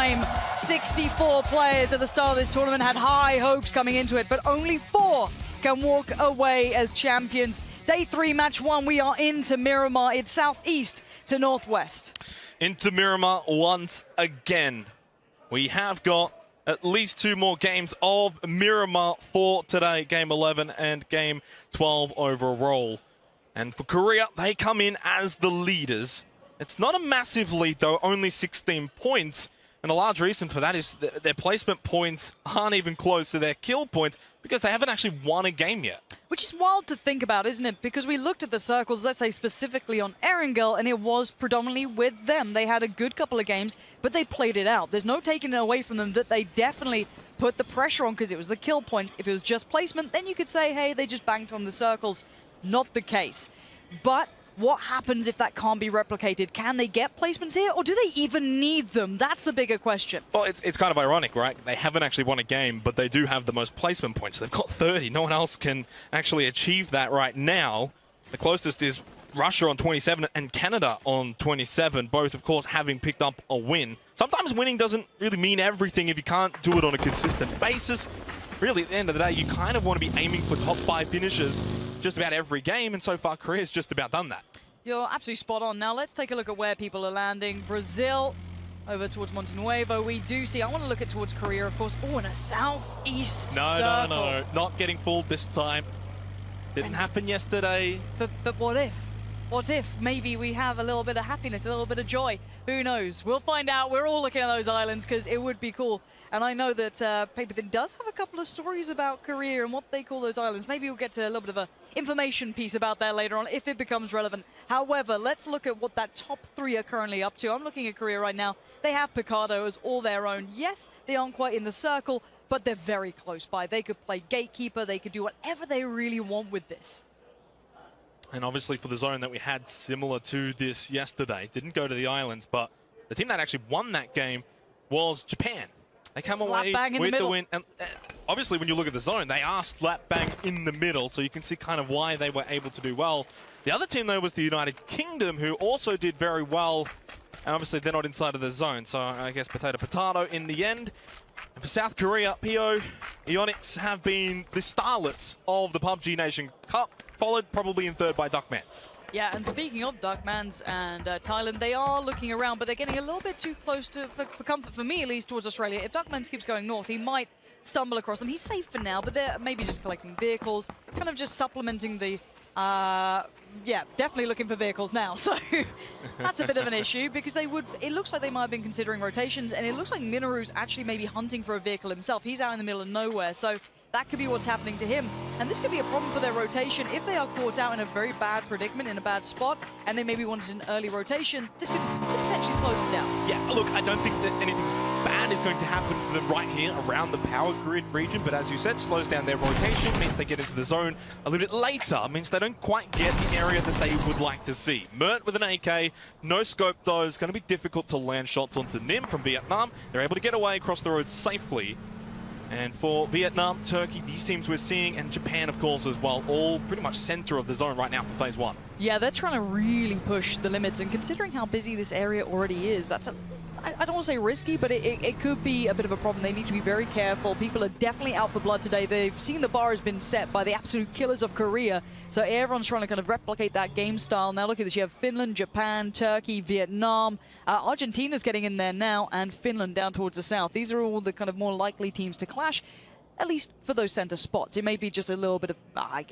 time. 64 players at the start of this tournament had high hopes coming into it, but only 4 can walk away as champions. Day 3, match 1, we are into Miramar. It's southeast to northwest. Into Miramar once again. We have got at least 2 more games of Miramar for today, Game 11 and Game 12 overall. And for Korea, they come in as the leaders. It's not a massive lead, though, only 16 points. And a large reason for that is their placement points aren't even close to their kill points because they haven't actually won a game yet. Which is wild to think about, isn't it? Because we looked at the circles, let's say specifically on Erangel, and it was predominantly with them. They had a good couple of games, but they played it out. There's no taking it away from them that they definitely put the pressure on because it was the kill points. If it was just placement, then you could say, hey, they just banked on the circles. Not the case. But what happens if that can't be replicated? Can they get placements here, or do they even need them? That's the bigger question. Well, it's kind of ironic, right? They haven't actually won a game, but they do have the most placement points. They've got 30. No one else can actually achieve that right now. The closest is Russia on 27 and Canada on 27, both, of course, having picked up a win. Sometimes winning doesn't really mean everything if you can't do it on a consistent basis. Really, at the end of the day, you kind of want to be aiming for top 5 finishes just about every game, and so far Korea's just about done that. You're absolutely spot on. Now let's take a look at where people are landing. Brazil over towards Montenuevo. We do see, I want to look at towards Korea, of course. Oh, and a southeast circle. No, not getting fooled this time. Didn't happen yesterday. But what if? What if maybe we have a little bit of happiness, a little bit of joy? Who knows? We'll find out. We're all looking at those islands because it would be cool. And I know that Paperthin does have a couple of stories about Korea and what they call those islands. Maybe we'll get to a little bit of an information piece about that later on if it becomes relevant. However, let's look at what that top 3 are currently up to. I'm looking at Korea right now. They have Picardo as all their own. Yes, they aren't quite in the circle, but they're very close by. They could play gatekeeper. They could do whatever they really want with this. And obviously for the zone that we had similar to this yesterday, didn't go to the islands, but the team that actually won that game was Japan. They come away with the win. And obviously when you look at the zone, they are slap bang in the middle, so you can see kind of why they were able to do well. The other team, though, was the United Kingdom, who also did very well. And obviously they're not inside of the zone, so I guess potato in the end. And for South Korea, PO, Ionix have been the starlets of the PUBG Nation Cup, followed probably in 3rd by Duckmans. Yeah, and speaking of Duckmans and Thailand, they are looking around, but they're getting a little bit too close to, for comfort, for me at least, towards Australia. If Duckmans keeps going north, he might stumble across them. He's safe for now, but they're maybe just collecting vehicles, kind of just supplementing the... yeah, definitely looking for vehicles now, so that's a bit of an issue because they would, it looks like they might have been considering rotations, and it looks like Minoru's actually maybe hunting for a vehicle himself. He's out in the middle of nowhere, so that could be what's happening to him. And this could be a problem for their rotation. If they are caught out in a very bad predicament, in a bad spot, and they maybe wanted an early rotation, this could potentially slow them down. Yeah, look, I don't think that anything bad is going to happen to them right here around the power grid region, but as you said, slows down their rotation, means they get into the zone a little bit later, means they don't quite get the area that they would like to see. Mert with an AK, no scope though, it's going to be difficult to land shots onto Nim from Vietnam. They're able to get away across the road safely. And for Vietnam, Turkey, these teams we're seeing, and Japan, of course, as well, all pretty much center of the zone right now for Phase 1. Yeah, they're trying to really push the limits, and considering how busy this area already is, that's a... I don't want to say risky, but it could be a bit of a problem. They need to be very careful. People are definitely out for blood today. They've seen the bar has been set by the absolute killers of Korea. So everyone's trying to kind of replicate that game style. Now look at this. You have Finland, Japan, Turkey, Vietnam. Argentina's getting in there now, and Finland down towards the south. These are all the kind of more likely teams to clash, at least for those center spots. It may be just a little bit of, I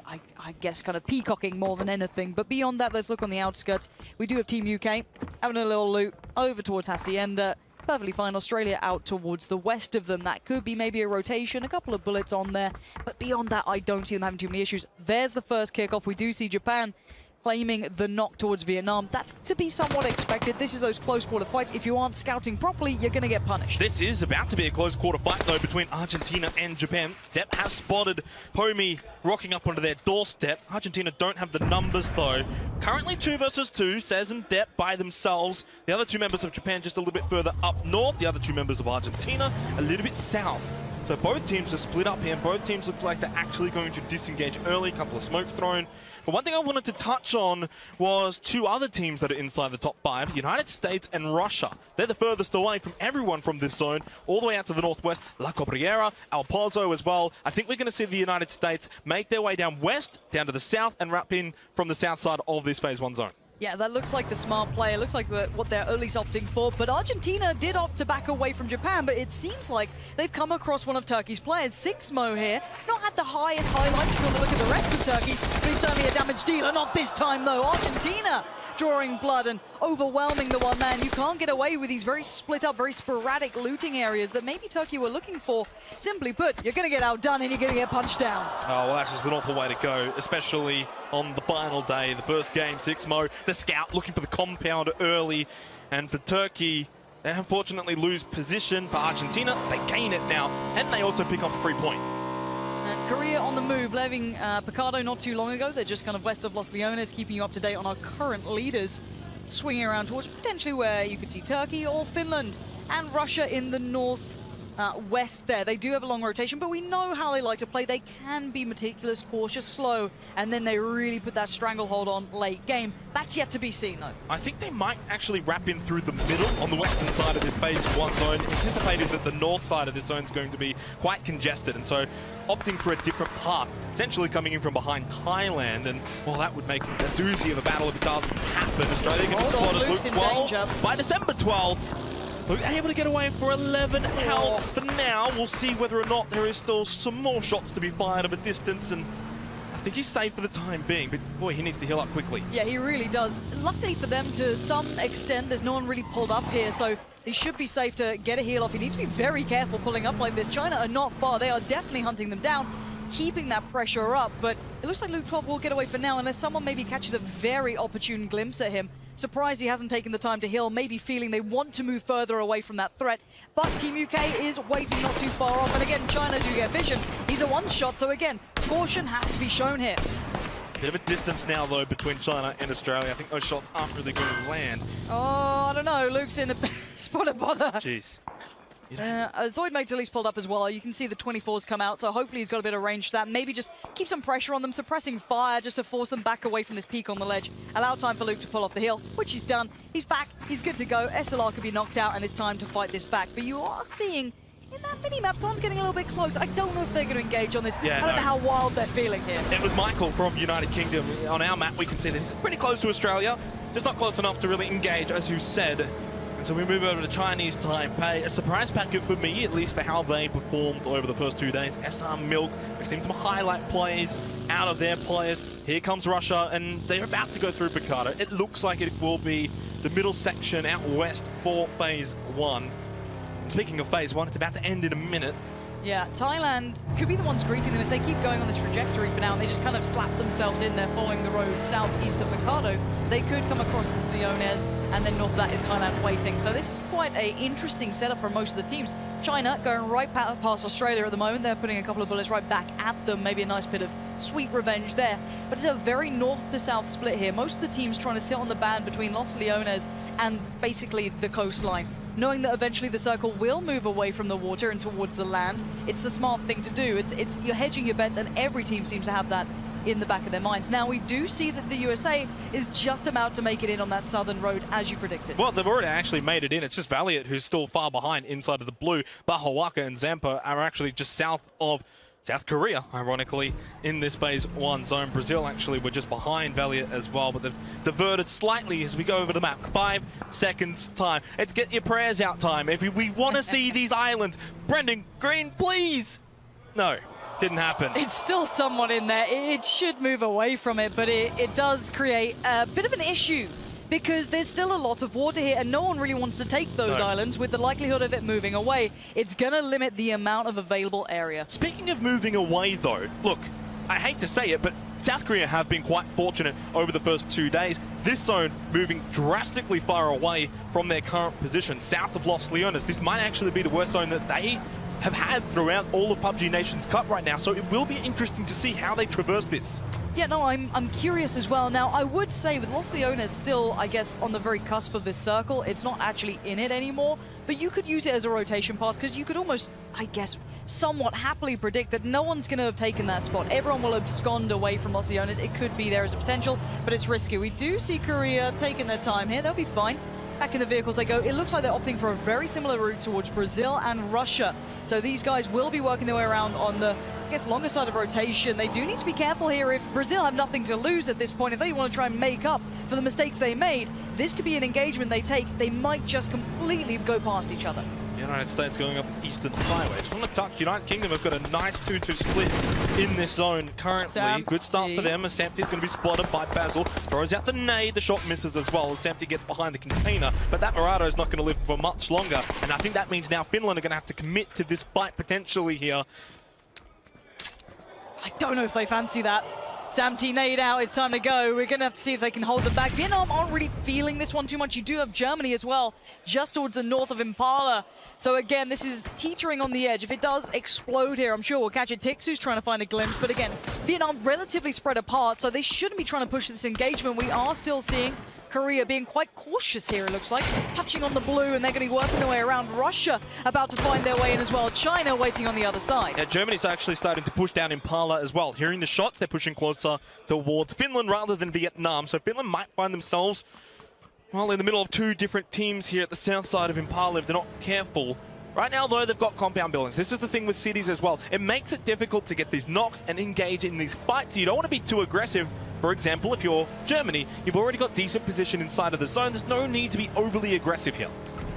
guess, kind of peacocking more than anything. But beyond that, let's look on the outskirts. We do have Team UK having a little loot over towards Hacienda. Perfectly fine. Australia out towards the west of them. That could be maybe a rotation, a couple of bullets on there. But beyond that, I don't see them having too many issues. There's the first kickoff. We do see Japan claiming the knock towards Vietnam. That's to be somewhat expected. This is those close quarter fights. If you aren't scouting properly, you're going to get punished. This is about to be a close quarter fight, though, between Argentina and Japan. Depp has spotted Homie rocking up onto their doorstep. Argentina don't have the numbers, though. Currently 2 versus 2, Says and Depp by themselves. The other 2 members of Japan just a little bit further up north. The other 2 members of Argentina a little bit south. So both teams are split up here, and both teams look like they're actually going to disengage early. A couple of smokes thrown. But one thing I wanted to touch on was two other teams that are inside the top 5, United States and Russia. They're the furthest away from everyone from this zone, all the way out to the northwest, La Cabrera, El Pozo as well. I think we're going to see the United States make their way down west, down to the south, and wrap in from the south side of this Phase 1 zone. Yeah, that looks like the smart play. It looks like what they're at least opting for. But Argentina did opt to back away from Japan, but it seems like they've come across one of Turkey's players, Sixmo here. Not at the highest highlights if you want to look at the rest of Turkey, but he's certainly a damage dealer. Not this time, though. Argentina drawing blood and overwhelming the one man. You can't get away with these very split up, very sporadic looting areas that maybe Turkey were looking for. Simply put, you're going to get outdone and you're going to get punched down. Oh, well, that's just an awful way to go, especially on the final day, the first game. Sixmo, the scout, looking for the compound early. And for Turkey, they unfortunately lose position. For Argentina, they gain it now, and they also pick up a 3-point. Korea on the move, leaving Picardo not too long ago. They're just kind of west of Los Leones, keeping you up to date on our current leaders. Swinging around towards potentially where you could see Turkey or Finland, and Russia in the north west there. They do have a long rotation, but we know how they like to play. They can be meticulous, cautious, slow, and then they really put that stranglehold on late game. That's yet to be seen, though. I think they might actually wrap in through the middle on the western side of this Phase 1 zone, anticipating that the north side of this zone is going to be quite congested, and so opting for a different path, essentially coming in from behind Thailand, and, well, that would make a doozy of a battle if it doesn't happen. Australia going to spot at Luke 12 by December 12th. We're able to get away for 11 health, but now we'll see whether or not there is still some more shots to be fired of a distance, and I think he's safe for the time being, but boy, he needs to heal up quickly. Yeah, he really does. Luckily for them, to some extent, there's no one really pulled up here, so he should be safe to get a heal off. He needs to be very careful pulling up like this. China are not far. They are definitely hunting them down, keeping that pressure up, but it looks like Luke 12 will get away for now, unless someone maybe catches a very opportune glimpse at him. Surprised he hasn't taken the time to heal, maybe feeling they want to move further away from that threat. But Team UK is waiting not too far off, and again, China do get vision. He's a one-shot, so again, caution has to be shown here. Bit of a distance now, though, between China and Australia. I think those shots aren't really going to land. Oh, I don't know. Luke's in a spot of bother. Jeez. Zoidmate's at least pulled up as well. You can see the 24s come out, so hopefully he's got a bit of range to that. Maybe just keep some pressure on them, suppressing fire just to force them back away from this peak on the ledge. Allow time for Luke to pull off the hill, which he's done. He's back, he's good to go. SLR could be knocked out, and it's time to fight this back. But you are seeing in that mini-map, someone's getting a little bit close. I don't know if they're going to engage on this. I don't know how wild they're feeling here. It was Michael from United Kingdom. On our map, we can see this pretty close to Australia. Just not close enough to really engage, as you said. And so we move over to Chinese Taipei. A surprise packet for me, at least for how they performed over the first 2 days. SR Milk, we've seen some highlight plays out of their players. Here comes Russia, and they're about to go through Picardo. It looks like it will be the middle section out west for Phase 1. And speaking of Phase 1, it's about to end in a minute. Yeah, Thailand could be the ones greeting them if they keep going on this trajectory for now and they just kind of slap themselves in there following the road southeast of Picardo. They could come across the Leones, and then north of that is Thailand waiting. So this is quite an interesting setup for most of the teams. China going right past Australia at the moment. They're putting a couple of bullets right back at them. Maybe a nice bit of sweet revenge there. But it's a very north to south split here. Most of the teams trying to sit on the band between Los Leones and basically the coastline, knowing that eventually the circle will move away from the water and towards the land. It's the smart thing to do. It's you're hedging your bets, and every team seems to have that in the back of their minds. Now, we do see that the USA is just about to make it in on that southern road, as you predicted. Well, they've already actually made it in. It's just Valiant who's still far behind inside of the blue. But Hawaka and Zampa are actually just south of South Korea, ironically, in this Phase 1 zone. Brazil actually were just behind Valiant as well, but they've diverted slightly as we go over the map. 5 seconds time. It's get your prayers out time. If we want to see these islands. Brendan, green, please! No. Didn't happen. It's still someone in there. It should move away from it, but it does create a bit of an issue because there's still a lot of water here and no one really wants to take those islands. With the likelihood of it moving away, it's going to limit the amount of available area. Speaking of moving away, though, look, I hate to say it, but South Korea have been quite fortunate over the first 2 days. This zone moving drastically far away from their current position, south of Los Leones. This might actually be the worst zone that they have had throughout all of PUBG Nations Cup right now, so it will be interesting to see how they traverse this. Yeah, no, I'm curious as well. Now, I would say with Los Leones still, I guess, on the very cusp of this circle, it's not actually in it anymore, but you could use it as a rotation path because you could almost, I guess, somewhat happily predict that no one's going to have taken that spot. Everyone will abscond away from Los Leones. It could be there as a potential, but it's risky. We do see Korea taking their time here. They'll be fine. Back in the vehicles they go. It looks like they're opting for a very similar route towards Brazil and Russia. So these guys will be working their way around on the, I guess, longer side of rotation. They do need to be careful here. If Brazil have nothing to lose at this point, if they want to try and make up for the mistakes they made, this could be an engagement they take. They might just completely go past each other. United States going up the Eastern Highway. Just want to touch, United Kingdom have got a nice 2-2 split in this zone currently. Samty. Good start for them as Samty's going to be spotted by Basil. Throws out the nade, the shot misses as well as Samty gets behind the container. But that Murado is not going to live for much longer. And I think that means now Finland are going to have to commit to this fight potentially here. I don't know if they fancy that. Samty nade out, it's time to go. We're going to have to see if they can hold them back. Vietnam aren't really feeling this one too much. You do have Germany as well, just towards the north of Impala. So again, this is teetering on the edge. If it does explode here, I'm sure we'll catch it. Tixu's trying to find a glimpse, but again, Vietnam relatively spread apart, so they shouldn't be trying to push this engagement. We are still seeing Korea being quite cautious here, it looks like. Touching on the blue, and they're going to be working their way around. Russia about to find their way in as well. China waiting on the other side. Yeah, Germany's actually starting to push down Impala as well. Hearing the shots, they're pushing closer towards Finland rather than Vietnam. So Finland might find themselves, well, in the middle of two different teams here at the south side of Impala if they're not careful. Right now, though, they've got compound buildings. This is the thing with cities as well. It makes it difficult to get these knocks and engage in these fights. You don't want to be too aggressive. For example, if you're Germany, you've already got decent position inside of the zone. There's no need to be overly aggressive here.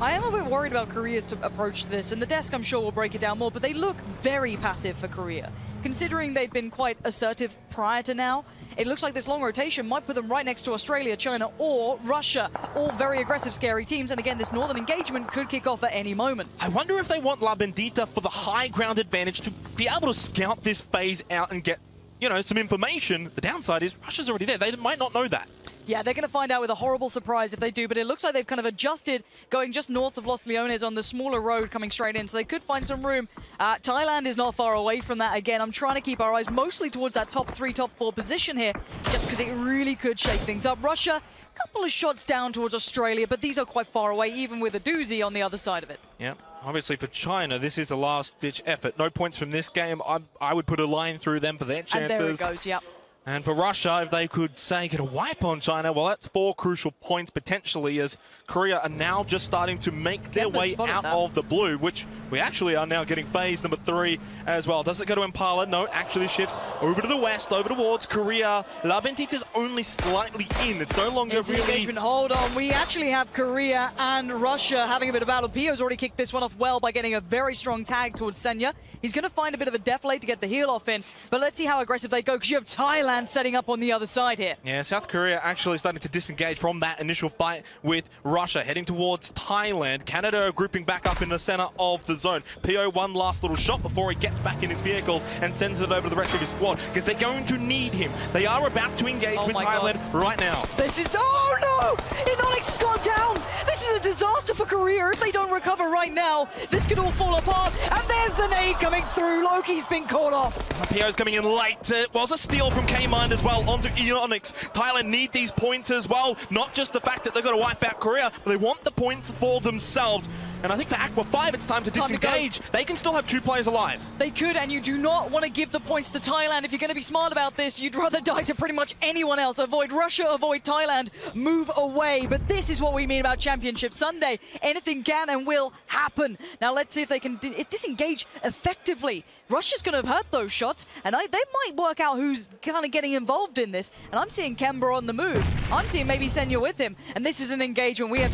I am a bit worried about Korea's approach to this, and the desk, I'm sure, will break it down more, but they look very passive for Korea. Considering they'd been quite assertive prior to now, it looks like this long rotation might put them right next to Australia, China, or Russia. All very aggressive, scary teams, and again, this northern engagement could kick off at any moment. I wonder if they want La Bendita for the high ground advantage to be able to scout this phase out and get, you know, some information. The downside is Russia's already there. They might not know that. Yeah, they're going to find out with a horrible surprise if they do, but it looks like they've kind of adjusted going just north of Los Leones on the smaller road coming straight in, so they could find some room. Thailand is not far away from that. Again, I'm trying to keep our eyes mostly towards that top 3, top 4 position here, just because it really could shake things up. Russia, a couple of shots down towards Australia, but these are quite far away, even with a doozy on the other side of it. Yeah, obviously for China, this is the last-ditch effort. No points from this game. I would put a line through them for their chances. And there it goes, yep. And for Russia, if they could, say, get a wipe on China, well, that's 4 crucial points potentially, as Korea are now just starting to make their way out of the blue, which we actually are now getting phase number 3 as well. Does it go to Impala? No, actually shifts over to the west, over towards Korea. La Bendita's only slightly in. It's no longer Here's the really... engagement. Hold on. We actually have Korea and Russia having a bit of battle. Pio's already kicked this one off well by getting a very strong tag towards Senya. He's going to find a bit of a deflate to get the heal off in, but let's see how aggressive they go, because you have Thailand setting up on the other side here. Yeah, South Korea actually starting to disengage from that initial fight with Russia, heading towards Thailand. Canada grouping back up in the center of the zone. PO one last little shot before he gets back in his vehicle and sends it over to the rest of his squad, because they're going to need him. They are about to engage with Thailand right now. This is... Oh no! Inonix has gone down! This is a disaster for Korea. If they don't recover right now, this could all fall apart. And there's the nade coming through. Loki's been caught off. PO's coming in late. It was a steal from K-Mind as well onto Inonix. Thailand need these points as well. Not just the fact that they've got to wipe out Korea, but they want the points for themselves. And I think for Aqua 5, it's time to disengage. They can still have 2 players alive. They could, and you do not want to give the points to Thailand. If you're going to be smart about this, you'd rather die to pretty much anyone else. Avoid Russia, avoid Thailand, move away. But this is what we mean about Championship Sunday. Anything can and will happen. Now let's see if they can disengage effectively. Russia's going to have hurt those shots, and they might work out who's kind of getting involved in this. And I'm seeing Kemba on the move. I'm seeing maybe Senya with him. And this is an engagement. We have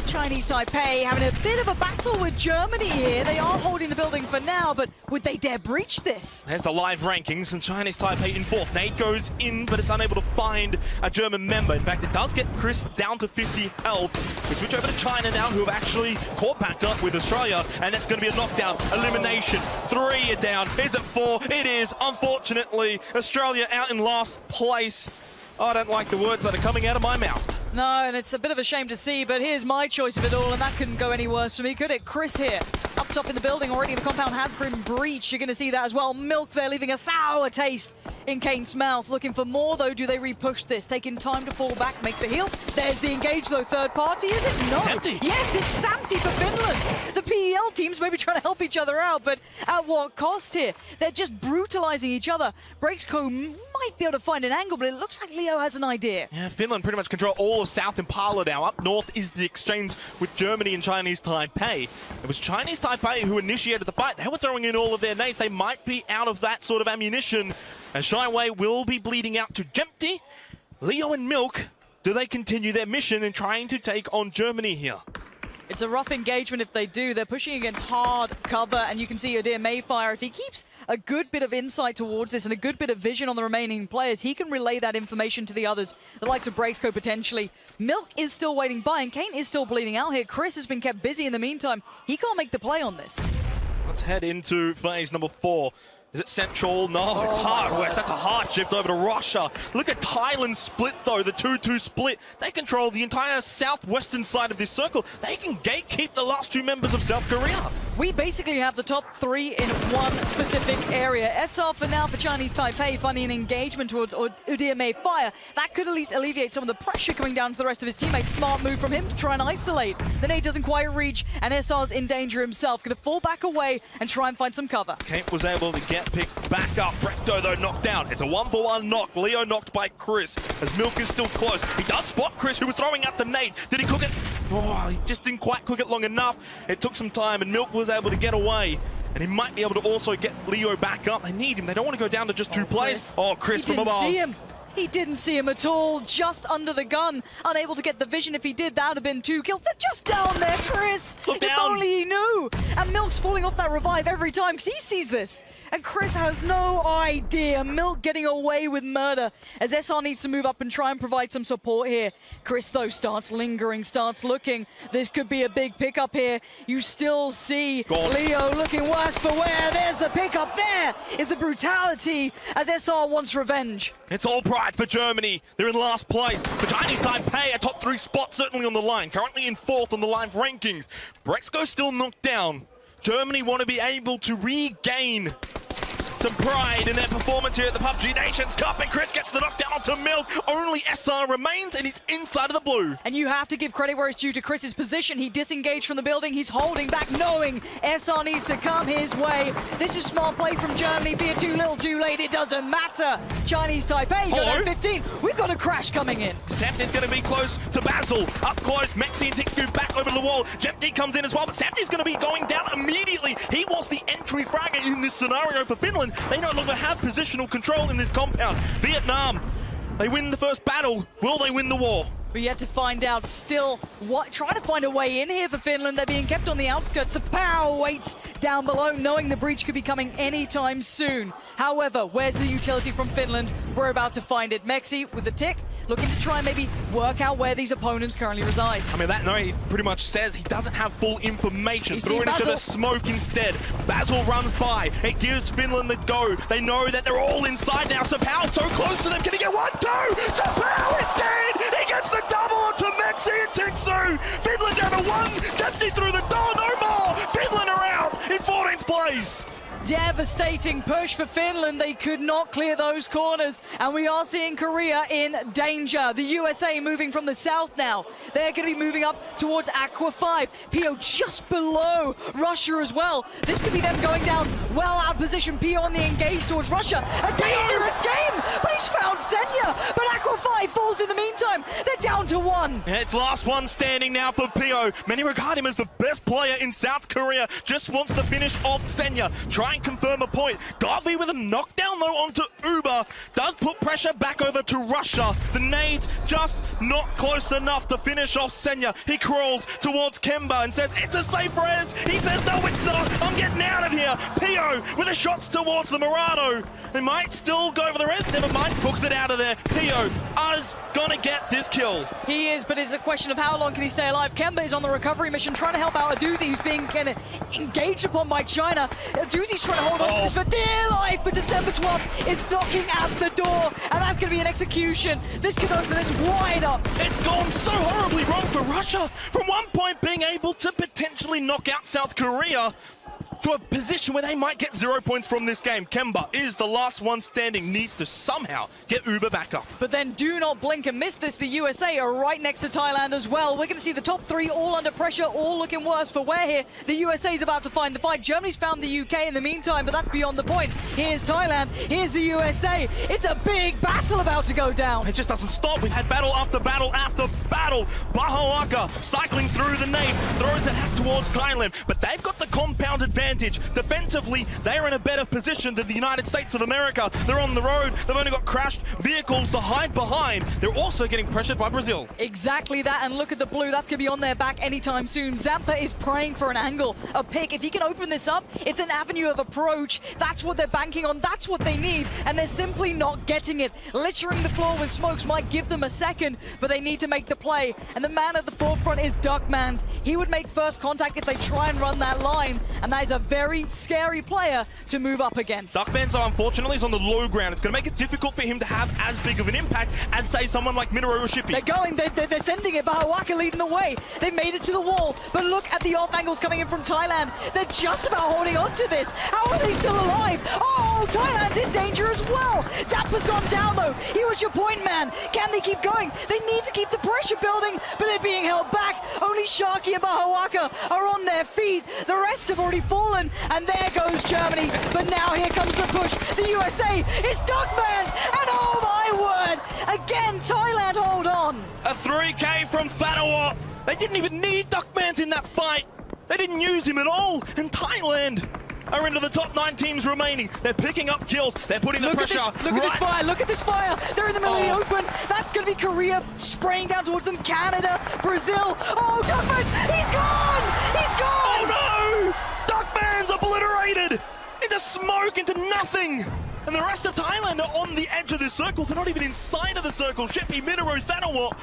Chinese Taipei having a bit of a battle with Germany here. They are holding the building for now, but would they dare breach this? There's the live rankings, and Chinese Taipei in 4th. Nade goes in, but it's unable to find a German member. In fact, it does get Chris down to 50 health. We switch over to China now, who have actually caught back up with Australia, and that's going to be a knockdown. Elimination. 3 are down. Is it 4? It is. Unfortunately, Australia out in last place. I don't like the words that are coming out of my mouth. No, and it's a bit of a shame to see, but here's my choice of it all, and that couldn't go any worse for me, could it? Chris here, up top in the building already. The compound has been breached. You're going to see that as well. Milk there, leaving a sour taste in Kane's mouth. Looking for more, though. Do they re-push this? Taking time to fall back, make the heal. There's the engage, though. Third party, is it? No. It's empty. Yes, it's Samty for Finland. The PEL teams may be trying to help each other out, but at what cost here? They're just brutalizing each other. Breaksco might be able to find an angle, but it looks like Leo has an idea. Yeah, Finland pretty much control all of South Impala now. Up north is the exchange with Germany and Chinese Taipei. It was Chinese Taipei who initiated the fight. They were throwing in all of their nades. They might be out of that sort of ammunition. And Shyway will be bleeding out to Jempty. Leo and Milk, do they continue their mission in trying to take on Germany here? It's a rough engagement if they do. They're pushing against hard cover, and you can see Odir Mayfire, if he keeps a good bit of insight towards this and a good bit of vision on the remaining players, he can relay that information to the others, the likes of Breaksco potentially. Milk is still waiting by, and Kane is still bleeding out here. Chris has been kept busy in the meantime. He can't make the play on this. Let's head into phase number 4. Is it Central? No, it's hard west. That's a hard shift over to Russia. Look at Thailand's split, though, the 2-2 split. They control the entire southwestern side of this circle. They can gatekeep the last 2 members of South Korea. We basically have the top 3 in one specific area. SR for now for Chinese Taipei, finding an engagement towards Odir Mayfire. That could at least alleviate some of the pressure coming down to the rest of his teammates. Smart move from him to try and isolate. The nade doesn't quite reach, and SR's in danger himself. Going to fall back away and try and find some cover. Kate was able to get picked back up. Breaksco, though, knocked down. It's a 1-for-1 knock. Leo knocked by Chris, as Milk is still close. He does spot Chris, who was throwing out the nade. Did he cook it? Oh, he just didn't quite cook it long enough. It took some time, and Milk was able to get away. And he might be able to also get Leo back up. They need him. They don't want to go down to just 2 plays. Oh, Chris from above. See him. He didn't see him at all, just under the gun. Unable to get the vision. If he did, that would have been 2 kills. They're just down there, Chris. Look if down. only he knew. And Milk's falling off that revive every time because he sees this. And Chris has no idea. Milk getting away with murder as SR needs to move up and try and provide some support here. Chris, though, starts lingering, starts looking. This could be a big pickup here. You still see Leo looking worse for wear. There's the pickup. There is the brutality as SR wants revenge. It's all pride for Germany. They're in last place. The Chinese Taipei, a top 3 spot certainly on the line. Currently in 4th on the live rankings. Breaksco still knocked down. Germany want to be able to regain some pride in their performance here at the PUBG Nations Cup, and Chris gets the knockdown onto Milk. Only SR remains, and he's inside of the blue. And you have to give credit where it's due to Chris's position. He disengaged from the building. He's holding back, knowing SR needs to come his way. This is smart play from Germany. Be it too little, too late, it doesn't matter. Chinese Taipei, go down 15. We've got a crash coming in. Samty's going to be close to Basil. Up close, Mexi and Tixku back over the wall. Jempty comes in as well, but Samty's going to be going down immediately. He was the entry fragger in this scenario for Finland. They no longer have positional control in this compound. Vietnam, they win the first battle. Will they win the war? We're yet to find out. Still trying to find a way in here for Finland. They're being kept on the outskirts. Pow waits down below, knowing the breach could be coming anytime soon. However, where's the utility from Finland? We're about to find it. Mexi with the tick, looking to try and maybe work out where these opponents currently reside. I mean, that note pretty much says he doesn't have full information. Throw it into the smoke instead. Basil runs by. It gives Finland the go. They know that they're all inside now. Sapau so close to them. Can he get 1, 2? Sapau is dead! He gets the double onto Mexi and Tixu! Finland down to 1. Deputy through the door. No more! Finland are out in 14th place. Devastating push for Finland. They could not clear those corners, and we are seeing Korea in danger. The USA moving from the south now. They're going to be moving up towards Aqua 5. PO just below Russia as well. This could be them going down well out of position. PO on the engage towards Russia. A dangerous game, but he's found Senya. But Aqua 5 falls in the meantime. They're down to 1. Yeah, it's last one standing now for PO. Many regard him as the best player in South Korea. Just wants to finish off Senya. Try and confirm a point. Garvey with a knockdown though onto Uber. Does put pressure back over to Russia. The nades just not close enough to finish off Senya. He crawls towards Kemba and says, it's a safe res. He says, no, it's not. I'm getting out of here. PO with the shots towards the Murado. They might still go for the res. Never mind. Books it out of there. PO is gonna get this kill. He is, but it's a question of how long can he stay alive. Kemba is on the recovery mission, trying to help out Aduzi, who's being kind of engaged upon by China. Aduzi's trying to hold on to this for dear life, but December 12th is knocking at the door, and that's going to be an execution. This could open this wide up. It's gone so horribly wrong for Russia. From one point being able to potentially knock out South Korea, to a position where they might get 0 points from this game. Kemba is the last one standing, needs to somehow get Uber back up. But then do not blink and miss this. The USA are right next to Thailand as well. We're going to see the top three all under pressure, all looking worse for wear here. The USA is about to find the fight. Germany's found the UK in the meantime, but that's beyond the point. Here's Thailand, here's the USA. It's a big battle about to go down. It just doesn't stop. We've had battle after battle after battle. Bahawaka cycling through the nade, throws it out towards Thailand, but they've got the compound advantage. Defensively, they're in a better position than the United States of America. They're on the road. They've only got crashed vehicles to hide behind. They're also getting pressured by Brazil. Exactly that, and look at the blue. That's going to be on their back anytime soon. Zampa is praying for an angle, a pick. If he can open this up, it's an avenue of approach. That's what they're banking on. That's what they need, and they're simply not getting it. Littering the floor with smokes might give them a second, but they need to make the play. And the man at the forefront is Duckmans. He would make first contact if they try and run that line, and that is a very scary player to move up against. Duckmans, unfortunately, is on the low ground. It's going to make it difficult for him to have as big of an impact as, say, someone like Minoru Oshipi. They're going, they're sending it. Bahawaka leading the way. They made it to the wall, but look at the off angles coming in from Thailand. They're just about holding on to this. How are they still alive? Oh, Thailand's in danger as well. Zampa's gone down though. He was your point man. Can they keep going? They need to keep the pressure building, but they're being held back. Only Sharky and Bahawaka are on their feet. The rest have already fallen, and there goes Germany. But now here comes the push. The USA is Duckmans, and oh my word, again Thailand hold on. A 3K from Thanawat. They didn't even need Duckmans in that fight. They didn't use him at all, and Thailand are into the top 9 teams remaining. They're picking up kills. They're putting the pressure. Look at this fire. Look at this fire. They're in the middle of the open. That's going to be Korea spraying down towards them. Canada, Brazil. Oh, Duckmans. He's gone. He's gone. Oh, no. Duckmans obliterated into smoke, into nothing. And the rest of Thailand are on the edge of the circle. They're not even inside of the circle. Shippy, Minoru, Thanawat.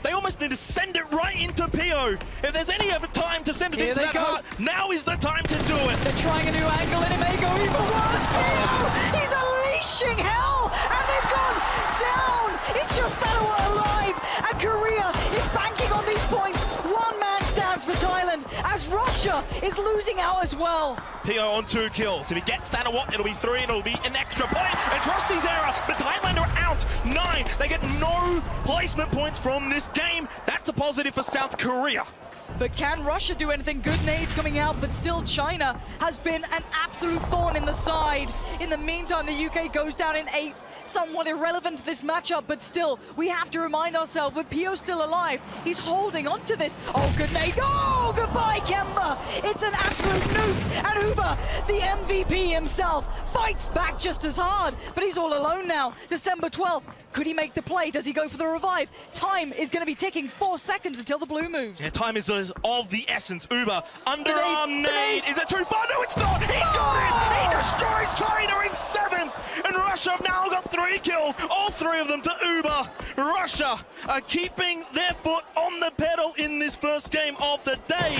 They almost need to send it right into PO. If there's any other time to send it into that heart, now is the time to do it. They're trying a new angle, and it may go even worse. PO, he's unleashing hell, and they've gone down. It's just Thanawat alive, and Korea is banking on these points. One man stands for Thailand, as Russia is losing out as well. PO on 2 kills. If he gets Thanawat, it'll be 3, and it'll be an extra point. It's Rusty's error, but Thailand are out 9. They get no placement points from this game. That's a positive for South Korea. But can Russia do anything? Good nades coming out, but still China has been an absolute thorn in the side. In the meantime, the UK goes down in 8th. Somewhat irrelevant to this matchup, but still, we have to remind ourselves, with Pio's still alive, he's holding on to this. Oh, good nade. Oh, goodbye, Kemba. It's an absolute nuke. And Uber, the MVP himself, fights back just as hard, but he's all alone now. December 12th. Could he make the play? Does he go for the revive? Time is going to be ticking. 4 seconds until the blue moves. Yeah, time is of the essence. Uber, underarm nade. Is it too far? No, it's not. He's got it. He destroys China in 7th. And Russia have now got 3 kills. All 3 of them to Uber. Russia are keeping their foot on the pedal in this first game of the day.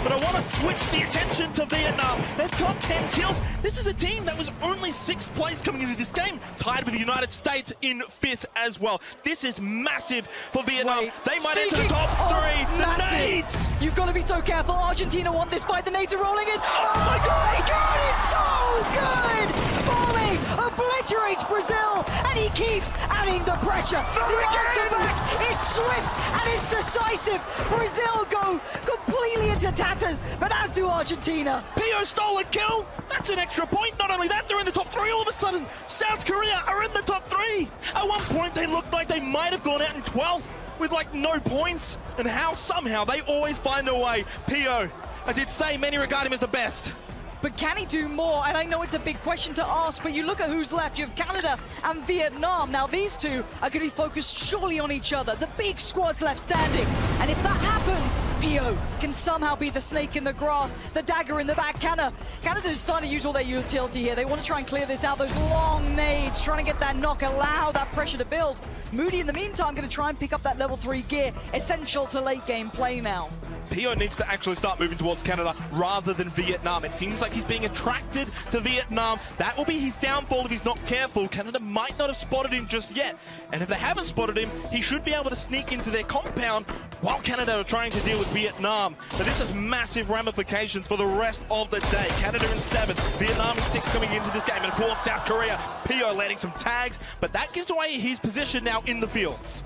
But I want to switch the attention to Vietnam. They've got 10 kills. This is a team that was only 6th place coming into this game, tied with the United States in 5th as well. This is massive for Vietnam. Wait, they might enter the top 3. The nades. You've got to be so careful. Argentina want this fight. The nades are rolling in. Oh my God, it's so good. Falling obliterates Brazil, and he keeps adding the pressure. The answer back, it's swift and it's decisive. Brazil go completely into tatters, but as do Argentina. Pio stole a kill. That's an extra point. Not only that, they're in the top 3 all of a sudden. South Korea are in the top 3. At one point, they looked like they might have gone out in 12th with like no points. And how somehow they always find a way. Pio, I did say many regard him as the best. But can he do more? And I know it's a big question to ask, but you look at who's left. You have Canada and Vietnam. Now these two are going to be focused surely on each other. The big squad's left standing. And if that happens, Pio can somehow be the snake in the grass, the dagger in the back. Canada's starting to use all their utility here. They want to try and clear this out. Those long nades, trying to get that knock, allow that pressure to build. Moody, in the meantime, going to try and pick up that level 3 gear, essential to late game play now. PO needs to actually start moving towards Canada rather than Vietnam. It seems like he's being attracted to Vietnam. That will be his downfall if he's not careful. Canada might not have spotted him just yet. And if they haven't spotted him, he should be able to sneak into their compound while Canada are trying to deal with Vietnam. But this has massive ramifications for the rest of the day. Canada in 7th, Vietnam in 6th coming into this game. And of course, South Korea, PO landing some tags. But that gives away his position now in the fields.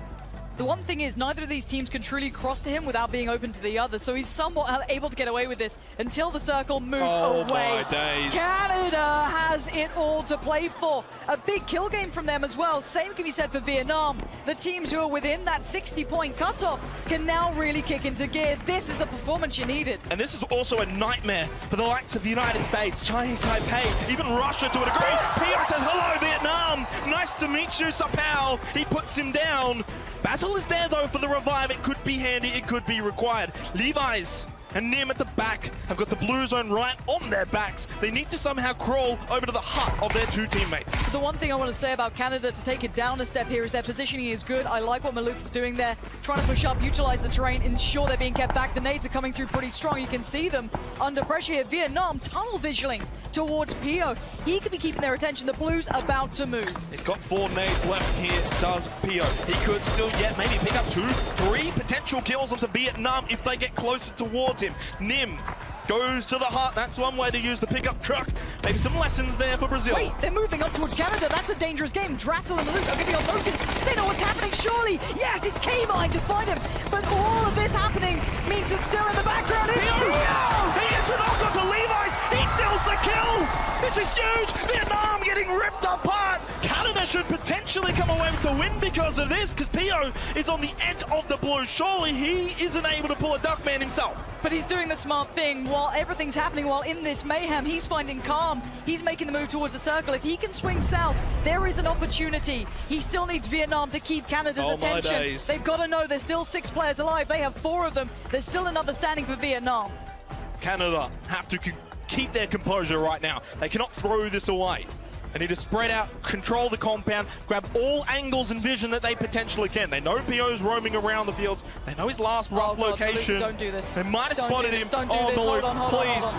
The one thing is, neither of these teams can truly cross to him without being open to the other, so he's somewhat able to get away with this until the circle moves away. My days. Canada has it all to play for. A big kill game from them as well. Same can be said for Vietnam. The teams who are within that 60-point cutoff can now really kick into gear. This is the performance you needed. And this is also a nightmare for the likes of the United States, Chinese Taipei, even Russia to a degree. PO says, hello, Vietnam. Nice to meet you, Sapao. He puts him down. Battle is there, though, for the revive. It could be handy. It could be required. Levi's and Nim at the back have got the blue zone right on their backs. They need to somehow crawl over to the hut of their two teammates. The one thing I want to say about Canada to take it down a step here is their positioning is good. I like what Maluk is doing there, trying to push up, utilize the terrain, ensure they're being kept back. The nades are coming through pretty strong. You can see them under pressure here. Vietnam tunnel visioning towards PO. He could be keeping their attention. The Blues about to move. He's got 4 nades left here, does PO. He could still yet maybe pick up 2, 3 potential kills onto Vietnam if they get closer towards him. Nim goes to the heart. That's one way to use the pickup truck. Maybe some lessons there for Brazil. Wait, they're moving up towards Canada. That's a dangerous game. Drassel and Maluk are going to be on notice. They know what's happening, surely. Yes, it's K-Mine to find him. But all of this happening means it's still in the background. It's He gets a knock onto Levi's. He steals the kill. This is huge. Vietnam getting ripped apart. Canada should potentially come away with the win because of this, because PO is on the edge of the blue. Surely he isn't able to pull a Duckman himself. But he's doing the smart thing. While everything's happening, while in this mayhem, he's finding calm. He's making the move towards the circle. If he can swing south, there is an opportunity. He still needs Vietnam to keep Canada's attention. They've got to know there's still 6 players alive. They have 4 of them. There's still another standing for Vietnam. Canada have to keep their composure right now. They cannot throw this away. They need to spread out, control the compound, grab all angles and vision that they potentially can. They know PO's roaming around the fields. They know his last rough location. Maluk, don't do this. They might have spotted him. Don't do this. Maluk, Hold on, please.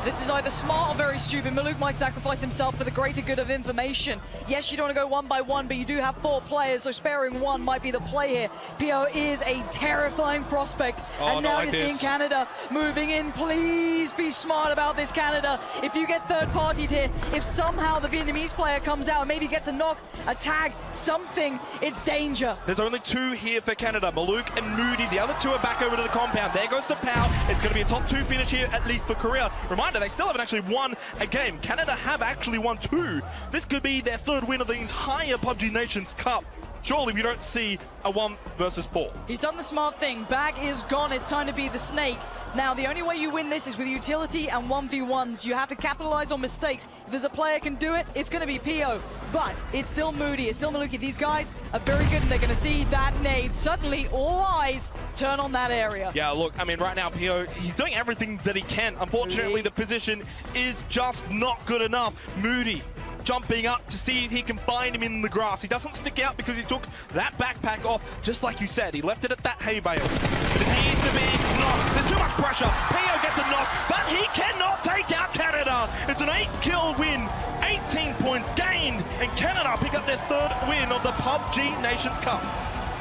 This is either smart or very stupid. Maluk might sacrifice himself for the greater good of information. Yes, you don't want to go 1 by 1, but you do have 4 players, so sparing 1 might be the play here. PO is a terrifying prospect, and now you're seeing Canada moving in. Please be smart about this, Canada. If you get third-partied here, if somehow the Vietnamese player comes out and maybe gets a knock, a tag, something, it's danger. There's only 2 here for Canada, Maluk and Moody. The other 2 are back over to the compound. There goes Sapao. It's going to be a top 2 finish here, at least for Korea. Reminder, they still haven't actually won a game. Canada have actually won 2. This could be their 3rd win of the entire PUBG Nations Cup. Surely we don't see a 1 versus 4. He's done the smart thing. Bag is gone. It's time to be the snake. Now, the only way you win this is with utility and 1v1s. You have to capitalize on mistakes. If there's a player can do it, it's going to be PO. But it's still Moody. It's still Maluki. These guys are very good, and they're going to see that nade. Suddenly, all eyes turn on that area. Yeah, look, I mean, right now, PO, he's doing everything that he can. Unfortunately, the position is just not good enough. Moody jumping up to see if he can find him in the grass. He doesn't stick out because he took that backpack off, just like you said. He left it at that hay bale. But it needs to be knocked. There's too much pressure. PO gets a knock, but he cannot take out Canada. It's an 8-kill win, 18 points gained, and Canada pick up their 3rd win of the PUBG Nations Cup.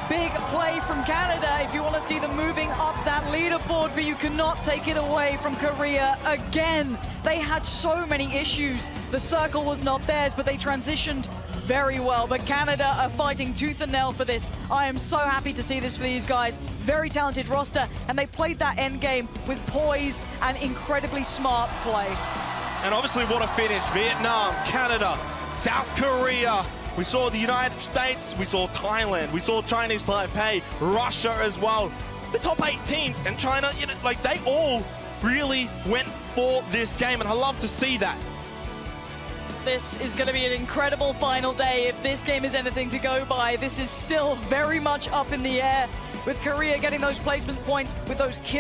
Big play from Canada if you want to see them moving up that leaderboard, but you cannot take it away from Korea again. They had so many issues. The circle was not theirs, but they transitioned very well. But Canada are fighting tooth and nail for this. I am so happy to see this for these guys. Very talented roster, and they played that end game with poise and incredibly smart play. And obviously what a finish. Vietnam, Canada, South Korea. We saw the United States, we saw Thailand, we saw Chinese Taipei, Russia as well. The top 8 teams, and China, you know, like they all really went for this game, and I love to see that. This is going to be an incredible final day if this game is anything to go by. This is still very much up in the air with Korea getting those placement points with those kills.